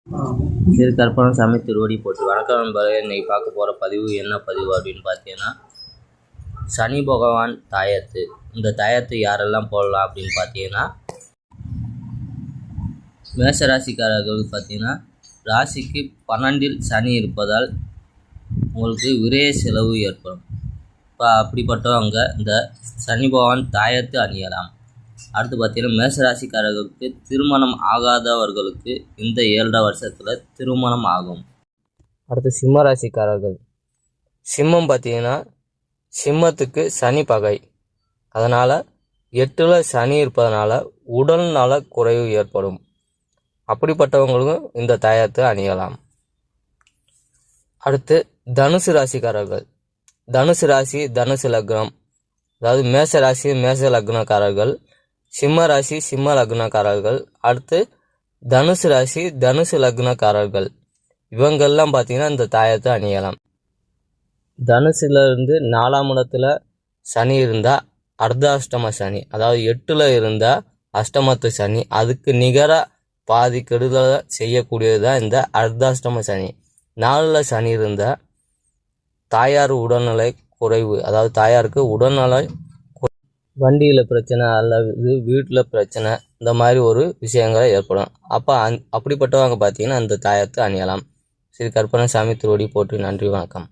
சரி, கற்பனசாமி திருவடி போட்டு வணக்கம் நண்பர்களே. இன்னைக்கு பார்க்க போகிற பதிவு என்ன பதிவு அப்படின்னு பார்த்தீங்கன்னா, சனி பகவான் தாயத்து. இந்த தாயத்து யாரெல்லாம் போடலாம் அப்படின்னு பார்த்தீங்கன்னா, மேஷ ராசிக்காரர்கள் பார்த்தீங்கன்னா, ராசிக்கு 12இல் சனி இருப்பதால் உங்களுக்கு விரய செலவு ஏற்படும். இப்போ அப்படிப்பட்டவங்க இந்த சனி பகவான் தாயத்து அணியலாம். அடுத்து பார்த்தீங்கன்னா, மேஷராசிக்காரர்களுக்கு திருமணம் ஆகாதவர்களுக்கு இந்த 7 வருஷத்தில் திருமணம் ஆகும். அடுத்து சிம்ம ராசிக்காரர்கள். சிம்மம் பார்த்தீங்கன்னா, சிம்மத்துக்கு சனி பகை. அதனால் 8ல் சனி இருப்பதனால உடல் நல குறைவு ஏற்படும். அப்படிப்பட்டவங்களுக்கும் இந்த தாயத்தை அணியலாம். அடுத்து தனுசு ராசிக்காரர்கள். தனுசு ராசி தனுசு லக்னம், அதாவது மேஷ ராசி மேஷ லக்னக்காரர்கள், சிம்ம ராசி சிம்ம லக்னக்காரர்கள், அடுத்து தனுசு ராசி தனுசு லக்னக்காரர்கள், இவங்கெல்லாம் பார்த்தீங்கன்னா இந்த தாயத்தை அணியலாம். தனுசுலேருந்து 4ஆம் இடத்துல சனி இருந்தால் அர்த்தாஷ்டம சனி, அதாவது 8ல் இருந்தால் அஷ்டமத்து சனி, அதுக்கு நிகராக பாதி கெடுதலை செய்யக்கூடியது தான் இந்த அர்த்தாஷ்டம சனி. 4ல் சனி இருந்தால் தாயார் உடல்நிலை குறைவு, அதாவது தாயாருக்கு உடல்நல வண்டியில் பிரச்சனை அல்லது வீட்டில் பிரச்சனை, இந்த மாதிரி ஒரு விஷயங்கள் ஏற்படும். அப்போ அப்படிப்பட்டவங்க பார்த்தீங்கன்னா அந்த தாயத்தை அணியலாம். ஸ்ரீ கற்பனசாமி திருவடி போற்றி. நன்றி, வணக்கம்.